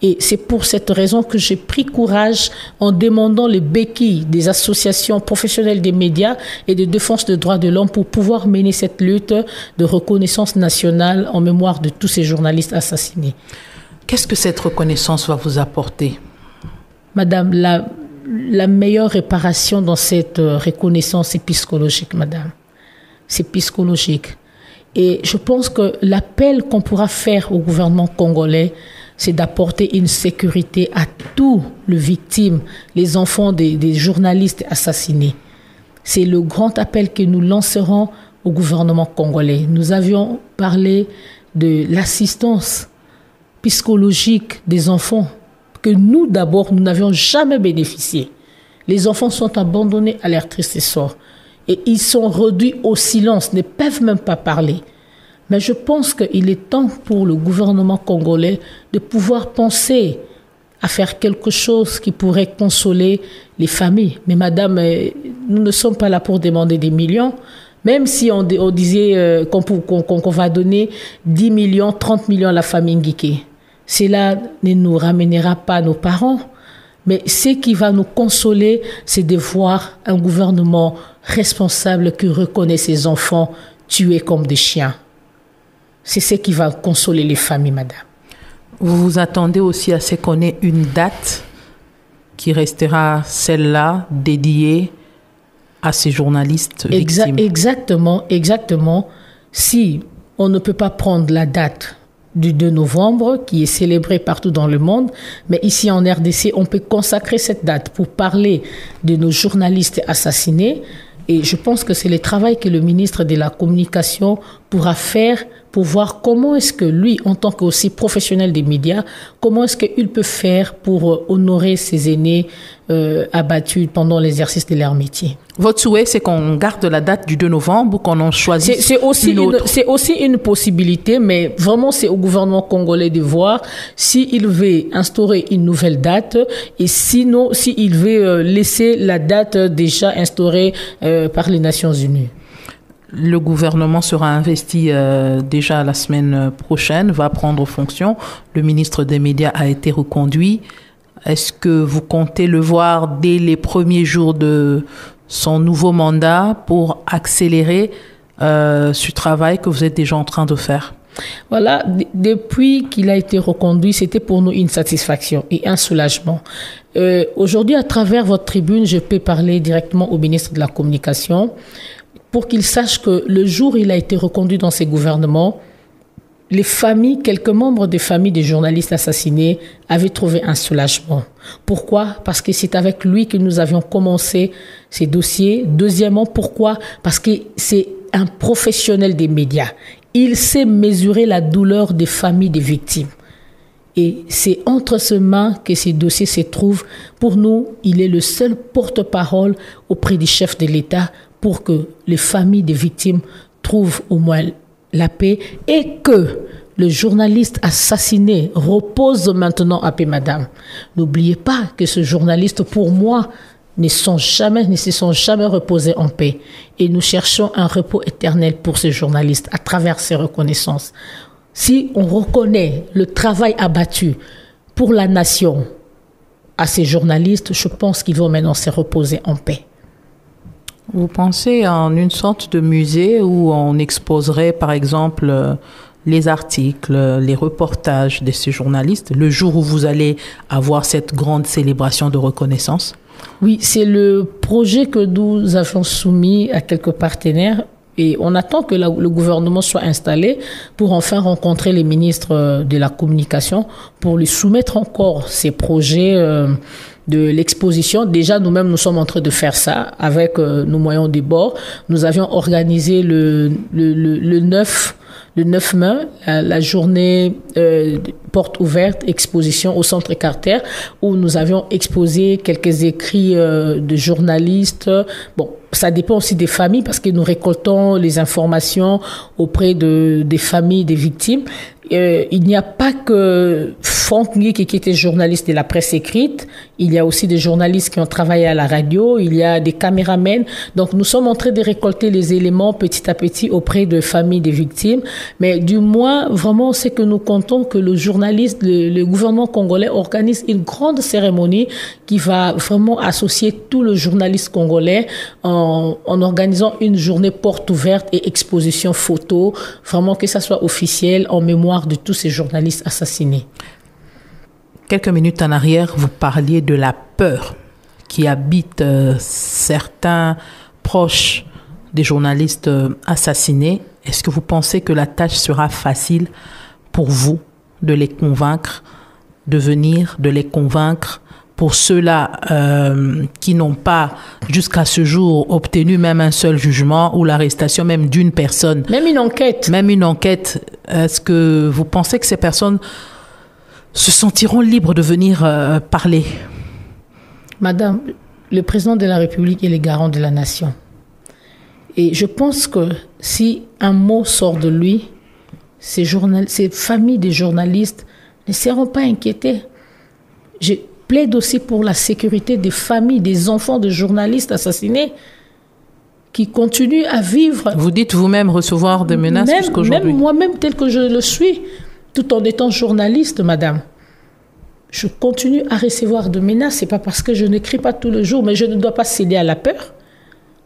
Et c'est pour cette raison que j'ai pris courage en demandant les béquilles des associations professionnelles des médias et de défense des droits de l'homme pour pouvoir mener cette lutte de reconnaissance nationale en mémoire de tous ces journalistes assassinés. Qu'est-ce que cette reconnaissance va vous apporter? Madame, la meilleure réparation dans cette reconnaissance, c'est psychologique, madame. C'est psychologique. Et je pense que l'appel qu'on pourra faire au gouvernement congolais, c'est d'apporter une sécurité à tous les victimes, les enfants des journalistes assassinés. C'est le grand appel que nous lancerons au gouvernement congolais. Nous avions parlé de l'assistance psychologique des enfants, que nous, d'abord, nous n'avions jamais bénéficié. Les enfants sont abandonnés à leur triste sort. Et ils sont réduits au silence, ne peuvent même pas parler. Mais je pense qu'il est temps pour le gouvernement congolais de pouvoir penser à faire quelque chose qui pourrait consoler les familles. Mais madame, nous ne sommes pas là pour demander des millions. Même si on disait qu'on va donner 10 millions, 30 millions à la famille Ngike, cela ne nous ramènera pas nos parents. Mais ce qui va nous consoler, c'est de voir un gouvernement responsable qui reconnaît ses enfants tués comme des chiens. C'est ce qui va consoler les familles, madame. Vous vous attendez aussi à ce qu'on ait une date qui restera celle-là dédiée à ces journalistes victimes? Exactement. Si on ne peut pas prendre la date du 2 novembre, qui est célébrée partout dans le monde, mais ici en RDC, on peut consacrer cette date pour parler de nos journalistes assassinés. Et je pense que c'est le travail que le ministre de la Communication pourra faire pour voir comment est-ce que lui, en tant qu'aussi professionnel des médias, comment est-ce qu'il peut faire pour honorer ses aînés abattus pendant l'exercice de leur métier. Votre souhait, c'est qu'on garde la date du 2 novembre ou qu'on en choisisse une autre? C'est aussi une possibilité, mais vraiment, c'est au gouvernement congolais de voir s'il veut instaurer une nouvelle date et sinon, s'il veut laisser la date déjà instaurée par les Nations Unies. Le gouvernement sera investi déjà la semaine prochaine, va prendre fonction. Le ministre des Médias a été reconduit. Est-ce que vous comptez le voir dès les premiers jours de son nouveau mandat pour accélérer ce travail que vous êtes déjà en train de faire? Voilà, depuis qu'il a été reconduit, c'était pour nous une satisfaction et un soulagement. Aujourd'hui, à travers votre tribune, je peux parler directement au ministre de la Communication pour qu'il sache que le jour où il a été reconduit dans ses gouvernements, les familles, quelques membres des familles des journalistes assassinés avaient trouvé un soulagement. Pourquoi? Parce que c'est avec lui que nous avions commencé ces dossiers. Deuxièmement, pourquoi? Parce que c'est un professionnel des médias. Il sait mesurer la douleur des familles des victimes. Et c'est entre ses mains que ces dossiers se trouvent. Pour nous, il est le seul porte-parole auprès du chef de l'État pour que les familles des victimes trouvent au moins la paix et que le journaliste assassiné repose maintenant à paix, madame. N'oubliez pas que ce journaliste, pour moi, ne se sont jamais reposés en paix. Et nous cherchons un repos éternel pour ces journalistes à travers ces reconnaissances. Si on reconnaît le travail abattu pour la nation à ces journalistes, je pense qu'ils vont maintenant se reposer en paix. Vous pensez en une sorte de musée où on exposerait, par exemple, les articles, les reportages de ces journalistes, le jour où vous allez avoir cette grande célébration de reconnaissance? Oui, c'est le projet que nous avons soumis à quelques partenaires et on attend que le gouvernement soit installé pour enfin rencontrer les ministres de la Communication pour lui soumettre encore ces projets de l'exposition. Déjà, nous-mêmes, nous sommes en train de faire ça avec nos moyens de bord. Nous avions organisé le 9 mai, la journée porte ouverte, exposition au Centre Carter, où nous avions exposé quelques écrits de journalistes. Bon, ça dépend aussi des familles parce que nous récoltons les informations auprès des familles des victimes. Il n'y a pas que Franck Ngike qui était journaliste de la presse écrite, il y a aussi des journalistes qui ont travaillé à la radio, il y a des caméramens. Donc nous sommes en train de récolter les éléments petit à petit auprès de familles des victimes. Mais du moins, vraiment, c'est que nous comptons que le gouvernement congolais organise une grande cérémonie qui va vraiment associer tout le journaliste congolais en organisant une journée porte ouverte et exposition photo, vraiment que ça soit officiel en mémoire de tous ces journalistes assassinés. Quelques minutes en arrière, vous parliez de la peur qui habitent certains proches des journalistes assassinés, est-ce que vous pensez que la tâche sera facile pour vous de les convaincre, de venir, de les convaincre pour ceux-là qui n'ont pas jusqu'à ce jour obtenu même un seul jugement ou l'arrestation même d'une personne? Même une enquête. Même une enquête. Est-ce que vous pensez que ces personnes se sentiront libres de venir parler? Madame, le président de la République est le garant de la nation. Et je pense que si un mot sort de lui, ces familles des journalistes ne seront pas inquiétées. Je plaide aussi pour la sécurité des familles, des enfants de journalistes assassinés qui continuent à vivre. Vous dites vous-même recevoir des menaces jusqu'aujourd'hui? Même moi-même, tel que je le suis, tout en étant journaliste, madame. Je continue à recevoir de menaces. Ce n'est pas parce que je n'écris pas tous les jours, mais je ne dois pas céder à la peur.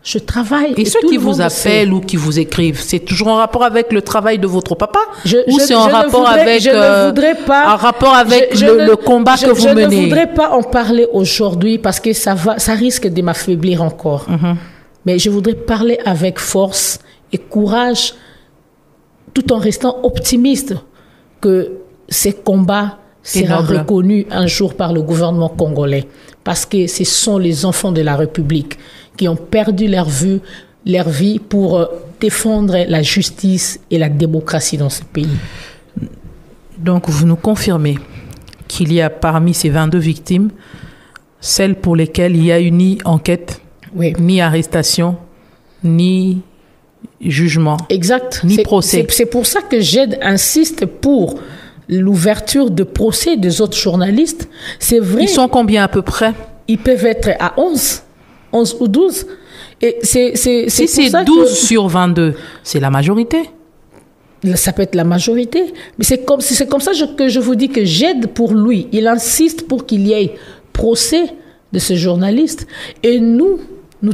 Je travaille. Et ceux qui vous appellent ou qui vous écrivent, c'est toujours en rapport avec le travail de votre papa? Ou c'est en rapport avec le combat que vous menez? Je ne voudrais pas en parler aujourd'hui parce que ça risque de m'affaiblir encore. Mais je voudrais parler avec force et courage, tout en restant optimiste que ces combats seront reconnus un jour par le gouvernement congolais. Parce que ce sont les enfants de la République qui ont perdu leur vie pour défendre la justice et la démocratie dans ce pays. Donc, vous nous confirmez qu'il y a parmi ces 22 victimes, celles pour lesquelles il y a eu ni enquête, ni arrestation, ni jugement, exact. Ni procès. C'est pour ça que JED insiste pour l'ouverture de procès des autres journalistes. C'est vrai. Ils sont combien à peu près? Ils peuvent être à 11 ou 12. Et si c'est 12 sur 22, c'est la majorité. Ça peut être la majorité. Mais c'est comme ça que je vous dis que j'aide pour lui. Il insiste pour qu'il y ait procès de ce journaliste. Et nous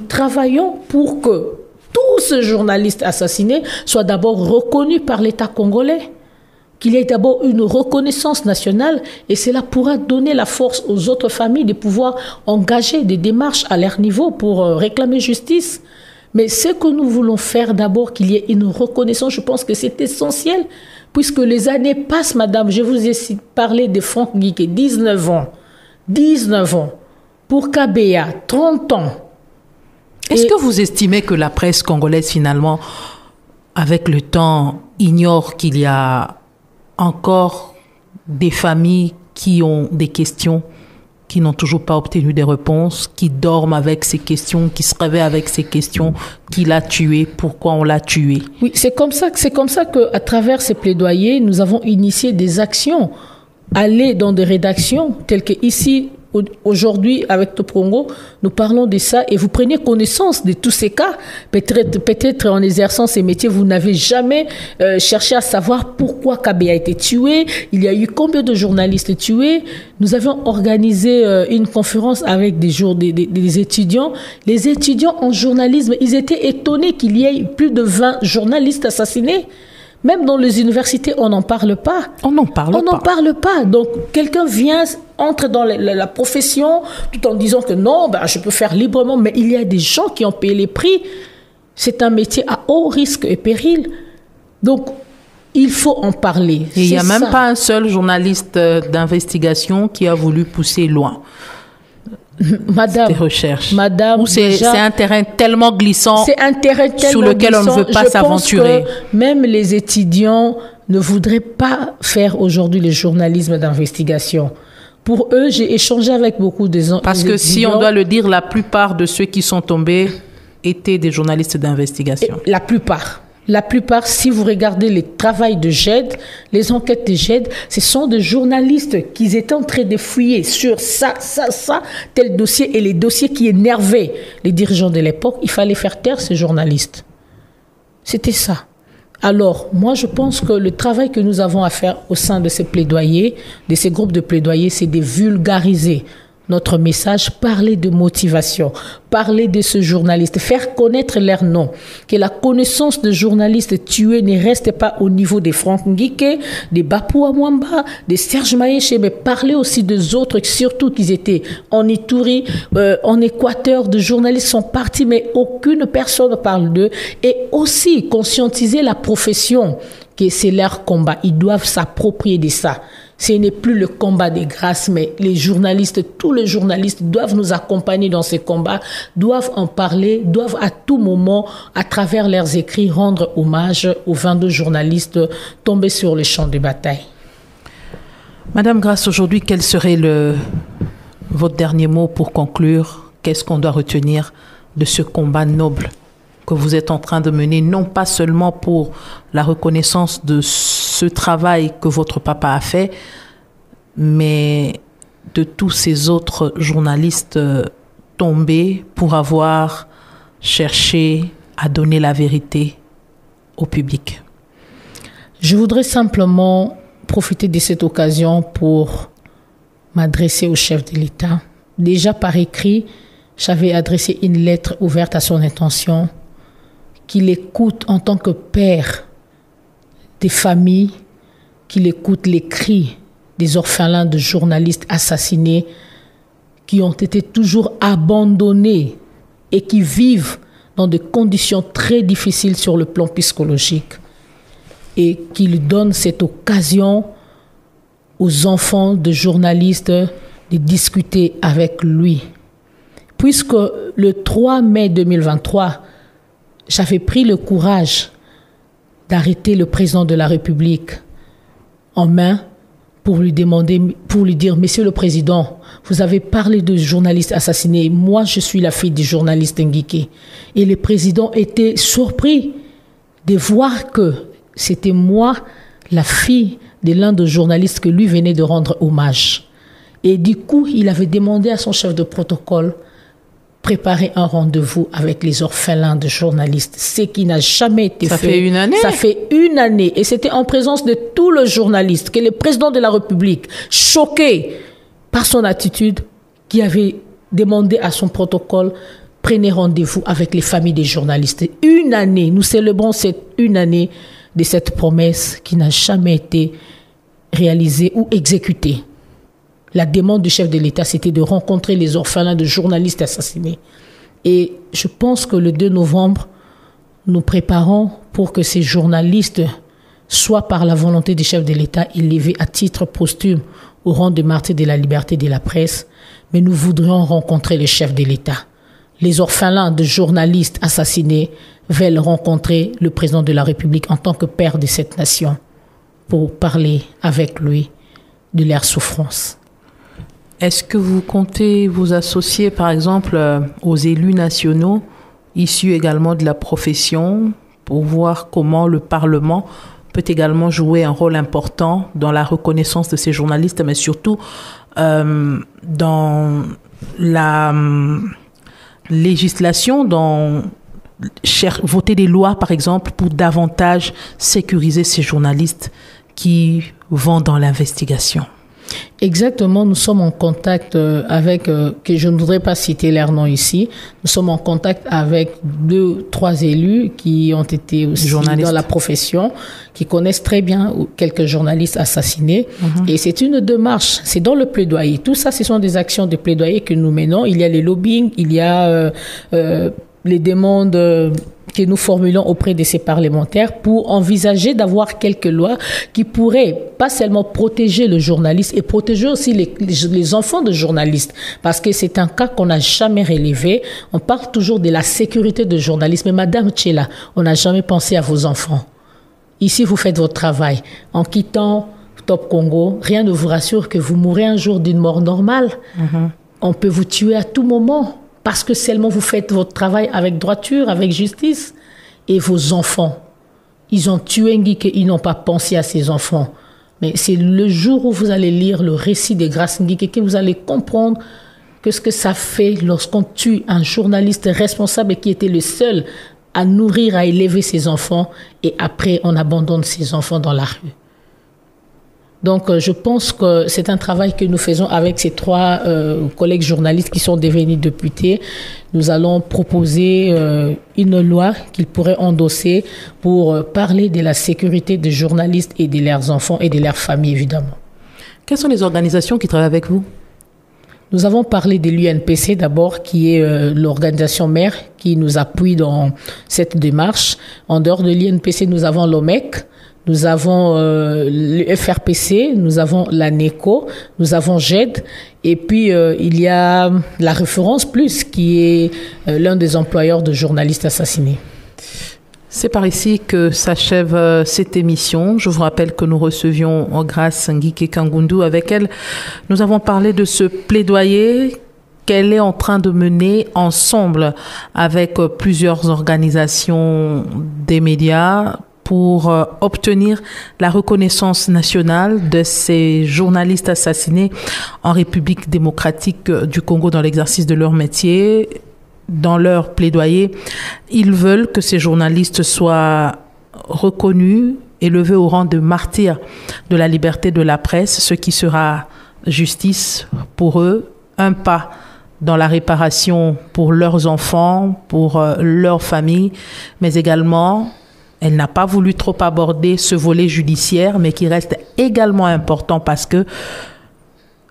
travaillons pour que tous ces journalistes assassinés soient d'abord reconnus par l'État congolais. Qu'il y ait d'abord une reconnaissance nationale et cela pourra donner la force aux autres familles de pouvoir engager des démarches à leur niveau pour réclamer justice. Mais ce que nous voulons faire d'abord, qu'il y ait une reconnaissance, je pense que c'est essentiel, puisque les années passent, madame. Je vous ai parlé de Franck Guiké, 19 ans. 19 ans. Pour Kabea, 30 ans. Est-ce que vous estimez que la presse congolaise, finalement, avec le temps, ignore qu'il y a encore des familles qui ont des questions, qui n'ont toujours pas obtenu des réponses, qui dorment avec ces questions, qui se réveillent avec ces questions, qui l'a tué, pourquoi on l'a tué? Oui, c'est comme ça qu'à travers ces plaidoyers, nous avons initié des actions, aller dans des rédactions telles que ici, aujourd'hui, avec Toprongo, nous parlons de ça et vous prenez connaissance de tous ces cas. Peut-être en exerçant ces métiers, vous n'avez jamais cherché à savoir pourquoi Kabea a été tué. Il y a eu combien de journalistes tués. Nous avions organisé une conférence avec des étudiants. Les étudiants en journalisme, ils étaient étonnés qu'il y ait plus de 20 journalistes assassinés. Même dans les universités, on n'en parle pas. On n'en parle pas. Donc, quelqu'un entre dans la profession tout en disant que non, je peux faire librement. Mais il y a des gens qui ont payé les prix. C'est un métier à haut risque et péril. Donc, il faut en parler. Et il n'y a même pas un seul journaliste d'investigation qui a voulu pousser loin. Madame, des recherches. Madame, c'est un terrain tellement glissant sur lequel on ne veut pas s'aventurer. Même les étudiants ne voudraient pas faire aujourd'hui le journalisme d'investigation. Pour eux, j'ai échangé avec beaucoup de gens. Parce que si on doit le dire, la plupart de ceux qui sont tombés étaient des journalistes d'investigation. La plupart, si vous regardez les travaux de JED, les enquêtes de JED, ce sont des journalistes qui étaient en train de fouiller sur ça, tel dossier, et les dossiers qui énervaient les dirigeants de l'époque. Il fallait faire taire ces journalistes. C'était ça. Alors, moi, je pense que le travail que nous avons à faire au sein de ces plaidoyers, de ces groupes de plaidoyers, c'est de vulgariser notre message, parler de motivation, parler de ce journaliste, faire connaître leur nom, que la connaissance de journalistes tués ne reste pas au niveau des Franck Nguike, des Bapou Amwamba, des Serge Maïche, mais parler aussi des autres, surtout qu'ils étaient en Ituri, en Équateur, de journalistes sont partis, mais aucune personne ne parle d'eux, et aussi conscientiser la profession que c'est leur combat, ils doivent s'approprier de ça. Ce n'est plus le combat des grâces, mais les journalistes, tous les journalistes doivent nous accompagner dans ces combats, doivent en parler, doivent à tout moment, à travers leurs écrits, rendre hommage aux 22 journalistes tombés sur le champ de bataille. Madame Grace, aujourd'hui, quel serait votre dernier mot pour conclure? Qu'est-ce qu'on doit retenir de ce combat noble que vous êtes en train de mener, non pas seulement pour la reconnaissance de ce travail que votre papa a fait, mais de tous ces autres journalistes tombés pour avoir cherché à donner la vérité au public? Je voudrais simplement profiter de cette occasion pour m'adresser au chef de l'État. Déjà par écrit, j'avais adressé une lettre ouverte à son intention, qu'il écoute en tant que père des familles, qu'il écoute les cris des orphelins de journalistes assassinés qui ont été toujours abandonnés et qui vivent dans des conditions très difficiles sur le plan psychologique, et qu'il donne cette occasion aux enfants de journalistes de discuter avec lui. Puisque le 3 mai 2023, j'avais pris le courage d'arrêter le président de la République en main pour lui demander, pour lui dire, Monsieur le Président, vous avez parlé de journalistes assassinés. Moi, je suis la fille du journaliste Nguike. Et le président était surpris de voir que c'était moi, la fille de l'un des journalistes que lui venait de rendre hommage. Et du coup, il avait demandé à son chef de protocole préparer un rendez-vous avec les orphelins de journalistes, ce qui n'a jamais été fait. Ça fait une année? Ça fait une année. Et c'était en présence de tous les journalistes que le président de la République, choqué par son attitude, qui avait demandé à son protocole, prenez rendez-vous avec les familles des journalistes. Une année, nous célébrons une année de cette promesse qui n'a jamais été réalisée ou exécutée. La demande du chef de l'État, c'était de rencontrer les orphelins de journalistes assassinés. Et je pense que le 2 novembre, nous préparons pour que ces journalistes soient, par la volonté du chef de l'État, élevés à titre posthume au rang de martyrs de la liberté de la presse. Mais nous voudrions rencontrer le chef de l'État. Les orphelins de journalistes assassinés veulent rencontrer le président de la République en tant que père de cette nation pour parler avec lui de leur souffrance. Est-ce que vous comptez vous associer, par exemple, aux élus nationaux, issus également de la profession, pour voir comment le Parlement peut également jouer un rôle important dans la reconnaissance de ces journalistes, mais surtout dans la législation, dans voter des lois, par exemple, pour davantage sécuriser ces journalistes qui vont dans l'investigation? Exactement, nous sommes en contact avec, que je ne voudrais pas citer leur nom ici, nous sommes en contact avec 2-3 élus qui ont été aussi dans la profession, qui connaissent très bien quelques journalistes assassinés. Et c'est une démarche, c'est dans le plaidoyer. Tout ça, ce sont des actions de plaidoyer que nous menons. Il y a les lobbying, il y a les demandes que nous formulons auprès de ces parlementaires pour envisager d'avoir quelques lois qui pourraient pas seulement protéger le journaliste et protéger aussi les enfants de journalistes, parce que c'est un cas qu'on n'a jamais relevé. On parle toujours de la sécurité de journalistes, mais Madame Tchela, on n'a jamais pensé à vos enfants. Ici, vous faites votre travail. En quittant Top Congo, rien ne vous rassure que vous mourrez un jour d'une mort normale. On peut vous tuer à tout moment, parce que seulement vous faites votre travail avec droiture, avec justice. Et vos enfants, ils ont tué Nguike, ils n'ont pas pensé à ces enfants. Mais c'est le jour où vous allez lire le récit des grâces Nguike que vous allez comprendre que ce que ça fait lorsqu'on tue un journaliste responsable qui était le seul à nourrir, à élever ses enfants, et après on abandonne ses enfants dans la rue. Donc, je pense que c'est un travail que nous faisons avec ces 3 collègues journalistes qui sont devenus députés. Nous allons proposer une loi qu'ils pourraient endosser pour parler de la sécurité des journalistes et de leurs enfants et de leurs familles, évidemment. Quelles sont les organisations qui travaillent avec vous? Nous avons parlé de l'UNPC d'abord, qui est l'organisation mère qui nous appuie dans cette démarche. En dehors de l'UNPC, nous avons l'OMEC. Nous avons le FRPC, nous avons la NECO, nous avons GED, et puis il y a la Référence Plus, qui est l'un des employeurs de journalistes assassinés. C'est par ici que s'achève cette émission. Je vous rappelle que nous recevions Grace Ngike Kangundu. Avec elle, nous avons parlé de ce plaidoyer qu'elle est en train de mener ensemble avec plusieurs organisations des médias pour obtenir la reconnaissance nationale de ces journalistes assassinés en République démocratique du Congo dans l'exercice de leur métier. Dans leur plaidoyer, ils veulent que ces journalistes soient reconnus, élevés au rang de martyrs de la liberté de la presse, ce qui sera justice pour eux, un pas dans la réparation pour leurs enfants, pour leur famille, mais également elle n'a pas voulu trop aborder ce volet judiciaire, mais qui reste également important parce que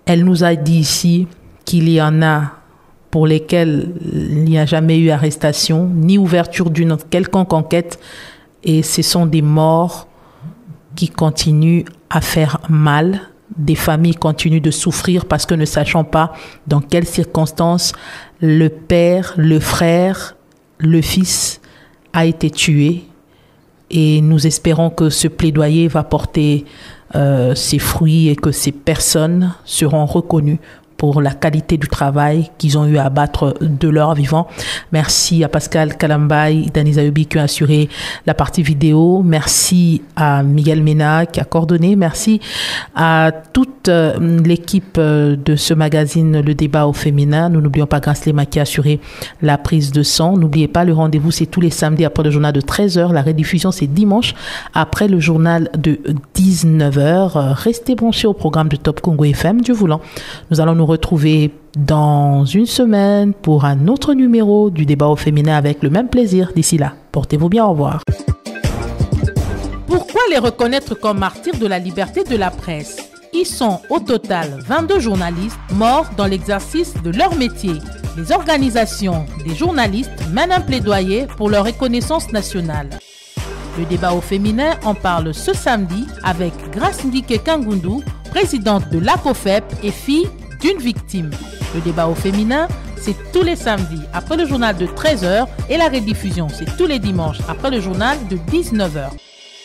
elle nous a dit ici qu'il y en a pour lesquels il n'y a jamais eu arrestation, ni ouverture d'une quelconque enquête, et ce sont des morts qui continuent à faire mal. Des familles continuent de souffrir parce que ne sachant pas dans quelles circonstances le père, le frère, le fils a été tué. Et nous espérons que ce plaidoyer va porter ses fruits et que ces personnes seront reconnues pour la qualité du travail qu'ils ont eu à abattre de leur vivant. Merci à Pascal Kalambay, Danisa Ubi qui a assuré la partie vidéo. Merci à Miguel Mena qui a coordonné. Merci à toute l'équipe de ce magazine Le Débat au féminin. Nous n'oublions pas Grace Lema qui a assuré la prise de son. N'oubliez pas, le rendez-vous c'est tous les samedis après le journal de 13h. La rediffusion c'est dimanche après le journal de 19h. Restez branchés au programme de Top Congo FM. Dieu voulant, nous allons nous retrouver dans une semaine pour un autre numéro du Débat au féminin avec le même plaisir. D'ici là, portez-vous bien, au revoir. Pourquoi les reconnaître comme martyrs de la liberté de la presse? Ils sont au total 22 journalistes morts dans l'exercice de leur métier. Les organisations des journalistes mènent un plaidoyer pour leur reconnaissance nationale. Le Débat au féminin en parle ce samedi avec Grace Ngike Kangundu, présidente de l'ACOFEP et fille d'une victime. Le Débat au féminin, c'est tous les samedis après le journal de 13h et la rediffusion, c'est tous les dimanches après le journal de 19h.